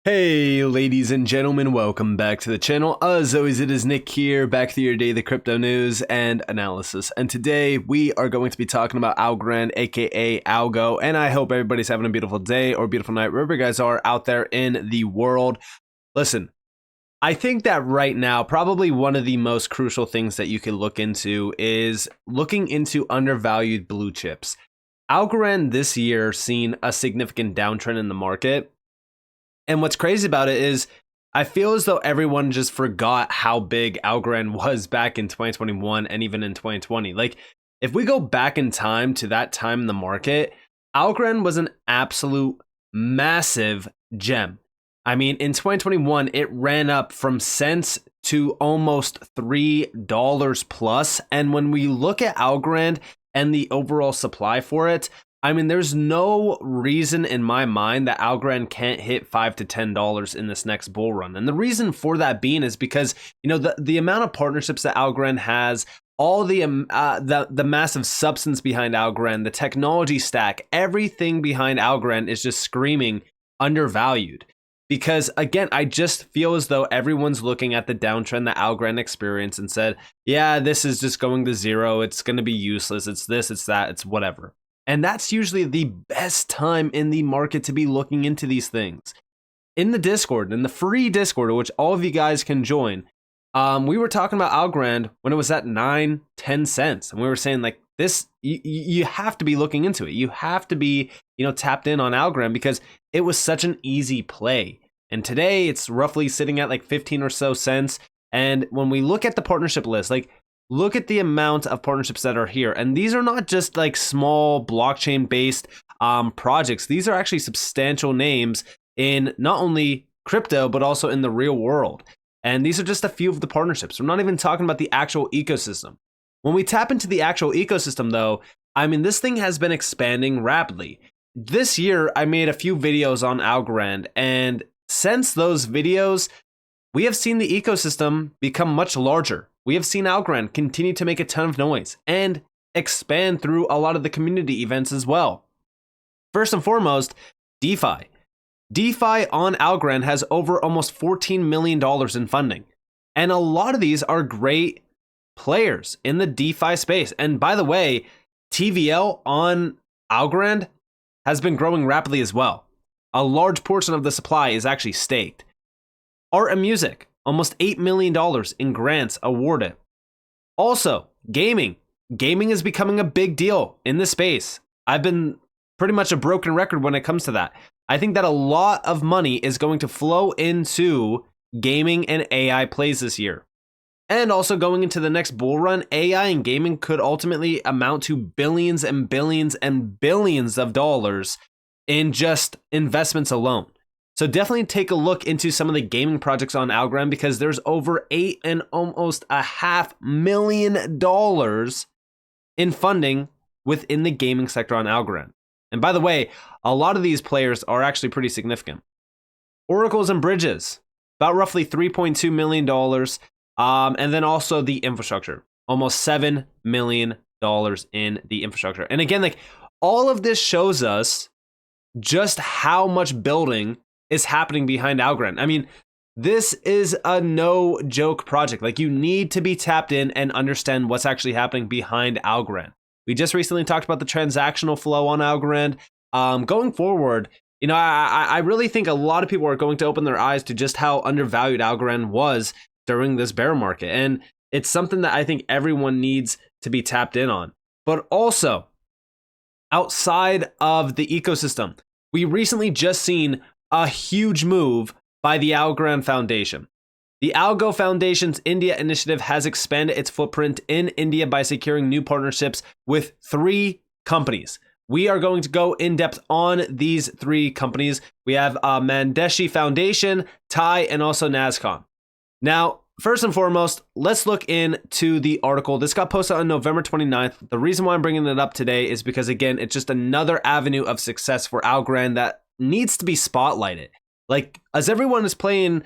Hey ladies and gentlemen, welcome back to the channel. As always, it is Nick here, back for your daily crypto news and analysis. And today we are going to be talking about Algorand, aka Algo, and I hope everybody's having a beautiful day or beautiful night, wherever you guys are out there in the world. Listen, I think that right now, probably one of the most crucial things that you can look into is looking into undervalued blue chips. Algorand this year seen a significant downtrend in the market. And what's crazy about it is I feel as though everyone just forgot how big Algorand was back in 2021 and even in 2020. Like, if we go back in time to that time in the market, Algorand was an absolute massive gem. I mean, in 2021, it ran up from cents to almost $3 plus. And when we look at Algorand and the overall supply for it, I mean, there's no reason in my mind that Algorand can't hit $5 to $10 in this next bull run. And the reason for that being is because, you know, the amount of partnerships that Algorand has, all the massive substance behind Algorand, the technology stack, everything behind Algorand is just screaming undervalued. Because again, I just feel as though everyone's looking at the downtrend that Algorand experienced and said, yeah, this is just going to zero. It's going to be useless. It's this, it's that, it's whatever. And that's usually the best time in the market to be looking into these things. In the Discord, in the free Discord, which all of you guys can join, we were talking about Algorand when it was at 9-10 cents. And we were saying like this, you have to be looking into it. You have to be, tapped in on Algorand because it was such an easy play. And today it's roughly sitting at like 15 or so cents. And when we look at the partnership list, like, look at the amount of partnerships that are here. And these are not just like small blockchain-based projects. These are actually substantial names in not only crypto, but also in the real world. And these are just a few of the partnerships. We're not even talking about the actual ecosystem. When we tap into the actual ecosystem, though, I mean, this thing has been expanding rapidly. This year, I made a few videos on Algorand. And since those videos, we have seen the ecosystem become much larger. We have seen Algorand continue to make a ton of noise and expand through a lot of the community events as well. First and foremost, DeFi. DeFi on Algorand has over almost $14 million in funding. And a lot of these are great players in the DeFi space. And by the way, TVL on Algorand has been growing rapidly as well. A large portion of the supply is actually staked. Art and music. Almost $8 million in grants awarded. Also, gaming. Gaming is becoming a big deal in this space. I've been pretty much a broken record when it comes to that. I think that a lot of money is going to flow into gaming and AI plays this year. And also going into the next bull run, AI and gaming could ultimately amount to billions and billions and billions of dollars in just investments alone. So definitely take a look into some of the gaming projects on Algorand because there's over $8 and almost $500,000 in funding within the gaming sector on Algorand. And by the way, a lot of these players are actually pretty significant. Oracles and bridges, about roughly $3.2 million. And then also the infrastructure, almost $7 million in the infrastructure. And again, like all of this shows us just how much building is happening behind Algorand. I mean, this is a no joke project. Like you need to be tapped in and understand what's actually happening behind Algorand. We just recently talked about the transactional flow on Algorand. Going forward, I really think a lot of people are going to open their eyes to just how undervalued Algorand was during this bear market. And it's something that I think everyone needs to be tapped in on. But also, outside of the ecosystem, we recently just seen a huge move by the Algorand Foundation. The Algo Foundation's India initiative has expanded its footprint in India by securing new partnerships with 3 companies. We are going to go in depth on these 3 companies. We have Mandeshi Foundation, Thai, and also NASCOM. Now, first and foremost, let's look into the article. This got posted on November 29th. The reason why I'm bringing it up today is because, again, it's just another avenue of success for Algorand that needs to be spotlighted. Like, as everyone is playing,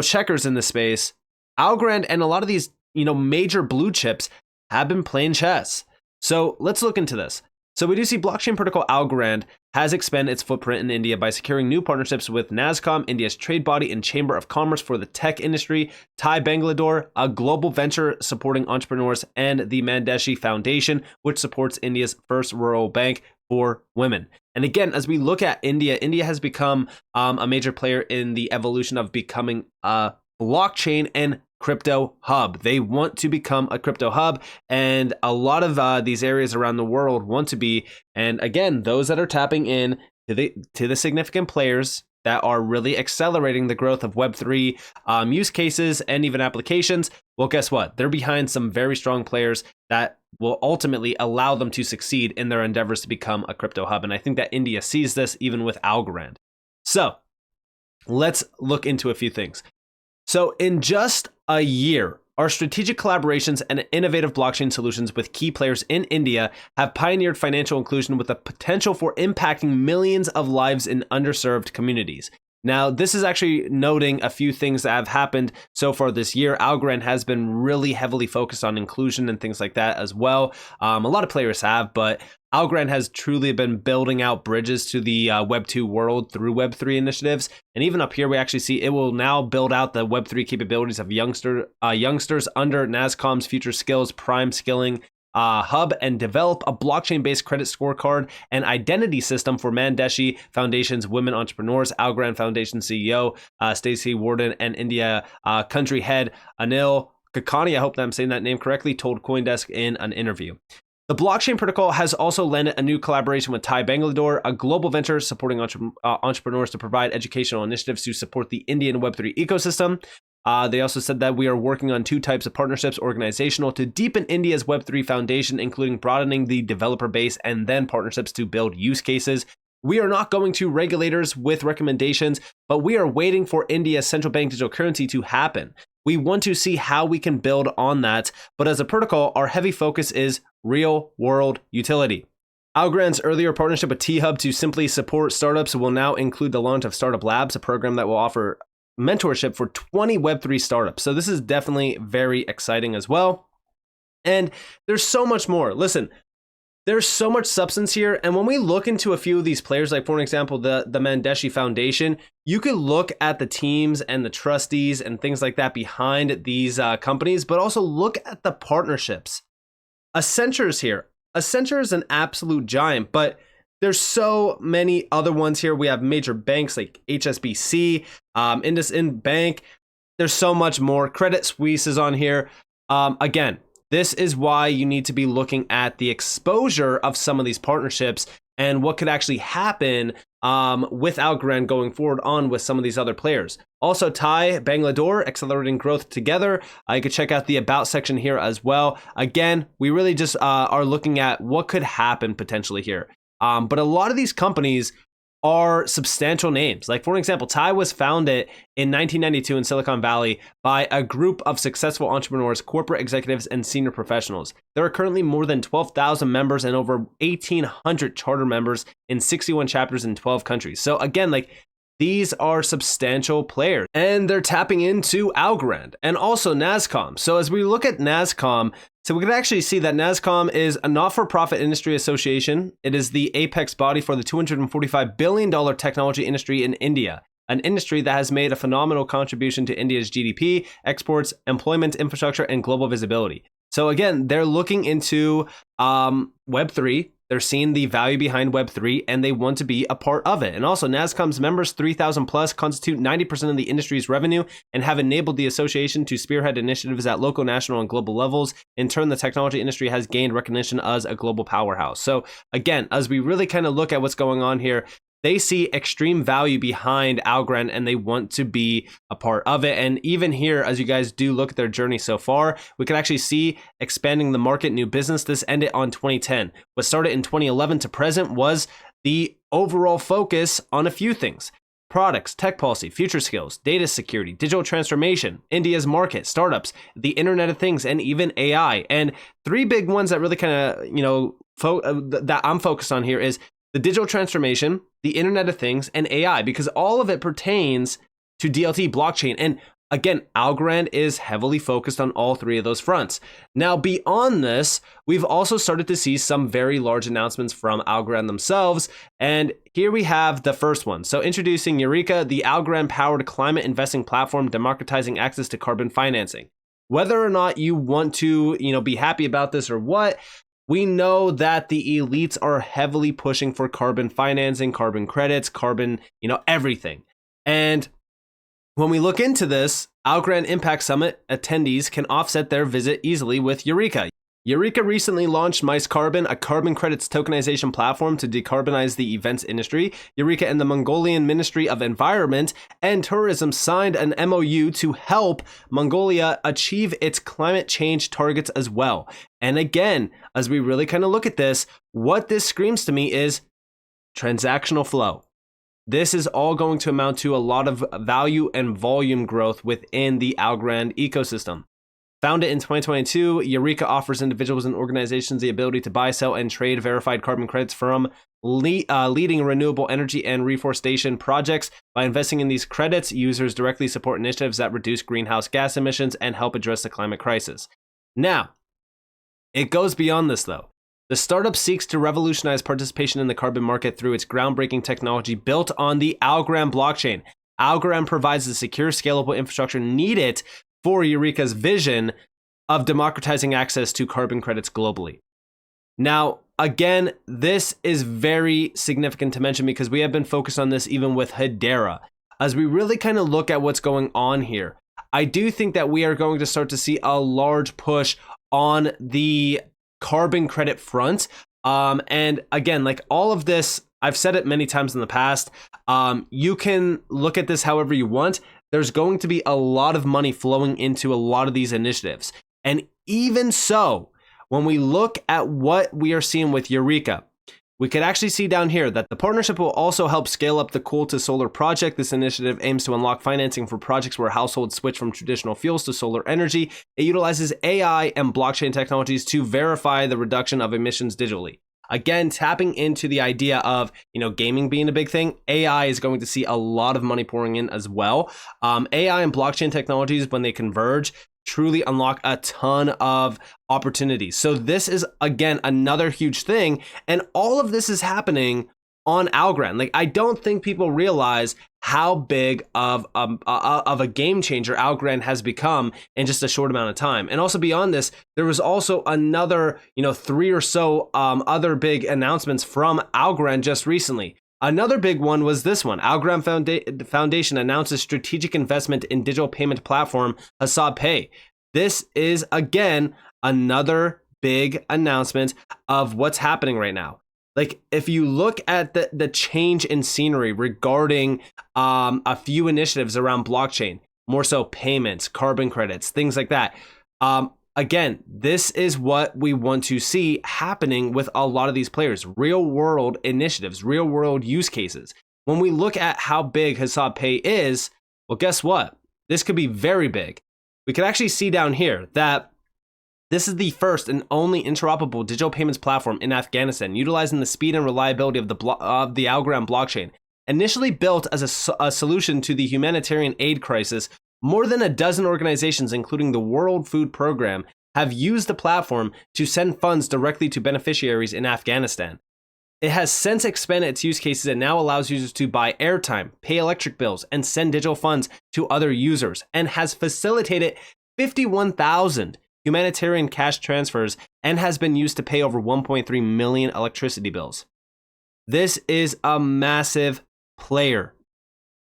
checkers in this space, Algorand and a lot of these, major blue chips have been playing chess. So let's look into this. So we do see blockchain protocol Algorand has expanded its footprint in India by securing new partnerships with NASSCOM, India's trade body and chamber of commerce for the tech industry, Thai Bangalore, a global venture supporting entrepreneurs, and the Mandeshi Foundation, which supports India's first rural bank for women. And again, as we look at India, India has become a major player in the evolution of becoming a blockchain and crypto hub. They want to become a crypto hub, and a lot of these areas around the world want to be. And again, those that are tapping in to the significant players that are really accelerating the growth of Web3 use cases and even applications, well, guess what? They're behind some very strong players that will ultimately allow them to succeed in their endeavors to become a crypto hub. And I think that India sees this even with Algorand. So let's look into a few things. So in just a year, our strategic collaborations and innovative blockchain solutions with key players in India have pioneered financial inclusion with the potential for impacting millions of lives in underserved communities. Now, this is actually noting a few things that have happened so far this year. Algorand has been really heavily focused on inclusion and things like that as well. A lot of players have, but Algorand has truly been building out bridges to the Web 2 world through Web 3 initiatives. And even up here, we actually see it will now build out the Web 3 capabilities of youngsters under NASSCOM's Future Skills Prime Skilling hub and develop a blockchain-based credit scorecard and identity system for Mandeshi Foundation's women entrepreneurs. Algorand Foundation CEO Stacey Warden and India country head Anil Kakani, I hope that I'm saying that name correctly, told CoinDesk in an interview. The blockchain protocol has also landed a new collaboration with Thai Bangalore, a global venture supporting entrepreneurs to provide educational initiatives to support the Indian Web3 ecosystem. They also said that we are working on two types of partnerships, organizational to deepen India's Web3 foundation, including broadening the developer base, and then partnerships to build use cases. We are not going to regulators with recommendations, but we are waiting for India's central bank digital currency to happen. We want to see how we can build on that, but as a protocol, our heavy focus is real world utility. Algorand's earlier partnership with T-Hub to simply support startups will now include the launch of Startup Labs, a program that will offer mentorship for 20 Web3 startups. So this is definitely very exciting as well. And there's so much more. Listen, there's so much substance here. And when we look into a few of these players, like for example, the Mandeshi Foundation, you could look at the teams and the trustees and things like that behind these companies, but also look at the partnerships. Accenture's here. Accenture is an absolute giant, but there's so many other ones here. We have major banks like HSBC, IndusInd Bank. There's so much more. Credit Suisse is on here. Again, this is why you need to be looking at the exposure of some of these partnerships and what could actually happen with Algorand going forward on with some of these other players. Also, Thai Bangalore accelerating growth together. You could check out the About section here as well. Again, we really just are looking at what could happen potentially here. But a lot of these companies are substantial names. Like for example, Thai was founded in 1992 in Silicon Valley by a group of successful entrepreneurs, corporate executives, and senior professionals. There are currently more than 12,000 members and over 1,800 charter members in 61 chapters in 12 countries. So again, like these are substantial players and they're tapping into Algorand and also NASSCOM. So as we look at NASSCOM, so we can actually see that NASSCOM is a not-for-profit industry association. It is the apex body for the $245 billion technology industry in India, an industry that has made a phenomenal contribution to India's GDP, exports, employment, infrastructure, and global visibility. So again, they're looking into Web3. They're seeing the value behind Web3 and they want to be a part of it. And also NASSCOM's members, 3,000 plus, constitute 90% of the industry's revenue and have enabled the association to spearhead initiatives at local, national, and global levels. In turn, the technology industry has gained recognition as a global powerhouse. So again, as we really kind of look at what's going on here, they see extreme value behind Algorand and they want to be a part of it. And even here, as you guys do look at their journey so far, we can actually see expanding the market, new business. This ended on 2010. What started in 2011 to present was the overall focus on a few things: products, tech policy, future skills, data security, digital transformation, India's market, startups, the Internet of Things, and even AI. And three big ones that really kind of, that I'm focused on here is the digital transformation, the Internet of Things, and AI, because all of it pertains to DLT blockchain. And Again, Algorand is heavily focused on all three of those fronts. Now, beyond this, we've also started to see some very large announcements from Algorand themselves. And here we have the first one. So introducing Eureka, the Algorand-powered climate investing platform democratizing access to carbon financing. Whether or not you want to, be happy about this or what, we know that the elites are heavily pushing for carbon financing, carbon credits, carbon, everything. And when we look into this, Algorand Impact Summit attendees can offset their visit easily with Eureka. Eureka recently launched Mice Carbon, a carbon credits tokenization platform to decarbonize the events industry. Eureka and the Mongolian Ministry of Environment and Tourism signed an MOU to help Mongolia achieve its climate change targets as well. And again, as we really kind of look at this, what this screams to me is transactional flow. This is all going to amount to a lot of value and volume growth within the Algorand ecosystem. Founded in 2022, Eureka offers individuals and organizations the ability to buy, sell, and trade verified carbon credits from leading renewable energy and reforestation projects. By investing in these credits, users directly support initiatives that reduce greenhouse gas emissions and help address the climate crisis. Now, it goes beyond this though. The startup seeks to revolutionize participation in the carbon market through its groundbreaking technology built on the Algorand blockchain. Algorand provides the secure, scalable infrastructure needed for Eureka's vision of democratizing access to carbon credits globally. Now, again, this is very significant to mention because we have been focused on this even with Hedera. As we really kind of look at what's going on here, I do think that we are going to start to see a large push on the carbon credit front. And again, like all of this, I've said it many times in the past. You can look at this however you want. There's going to be a lot of money flowing into a lot of these initiatives. And even so, when we look at what we are seeing with Eureka, we could actually see down here that the partnership will also help scale up the Coal to Solar project. This initiative aims to unlock financing for projects where households switch from traditional fuels to solar energy. It utilizes AI and blockchain technologies to verify the reduction of emissions digitally. Again, tapping into the idea of, gaming being a big thing, AI is going to see a lot of money pouring in as well. AI and blockchain technologies, when they converge, truly unlock a ton of opportunities. So this is, again, another huge thing. And all of this is happening on Algorand. Like, I don't think people realize how big of a game changer Algorand has become in just a short amount of time. And also beyond this, there was also another, 3 or so other big announcements from Algorand just recently. Another big one was this one. Algorand Foundation announces strategic investment in digital payment platform Hasab Pay. This is, again, another big announcement of what's happening right now. Like, if you look at the change in scenery regarding a few initiatives around blockchain, more so payments, carbon credits, things like that. Again, this is what we want to see happening with a lot of these players, real world initiatives, real world use cases. When we look at how big Hasab Pay is, well, guess what? This could be very big. We could actually see down here that this is the first and only interoperable digital payments platform in Afghanistan, utilizing the speed and reliability of the Algorand blockchain. Initially built as a solution to the humanitarian aid crisis, more than a dozen organizations, including the World Food Program, have used the platform to send funds directly to beneficiaries in Afghanistan. It has since expanded its use cases and now allows users to buy airtime, pay electric bills, and send digital funds to other users, and has facilitated 51,000 humanitarian cash transfers and has been used to pay over 1.3 million electricity bills. This is a massive player.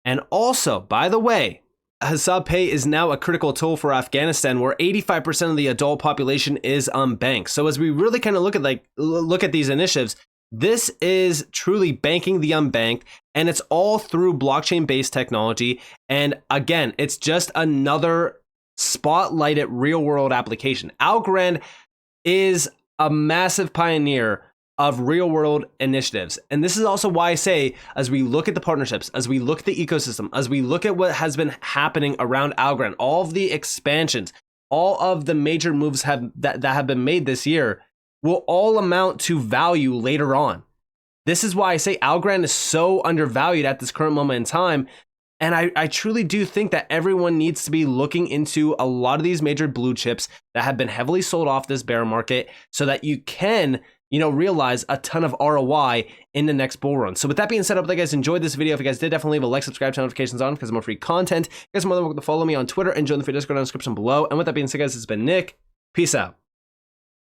And also, by the way, Hasab Pay is now a critical tool for Afghanistan, where 85% of the adult population is unbanked. So as we really kind of look at these initiatives, this is truly banking the unbanked, and it's all through blockchain-based technology. And again, it's just another spotlighted real-world application. Algorand is a massive pioneer of real-world initiatives. And this is also why I say, as we look at the partnerships, as we look at the ecosystem, as we look at what has been happening around Algorand, all of the expansions, all of the major moves that have been made this year will all amount to value later on. This is why I say Algorand is so undervalued at this current moment in time. And I truly do think that everyone needs to be looking into a lot of these major blue chips that have been heavily sold off this bear market so that you can, realize a ton of ROI in the next bull run. So with that being said, I hope you guys enjoyed this video. If you guys did, definitely leave a like, subscribe, turn notifications on because more free content. You guys are more than welcome to follow me on Twitter and join the free Discord in the description below. And with that being said, guys, it's been Nick. Peace out.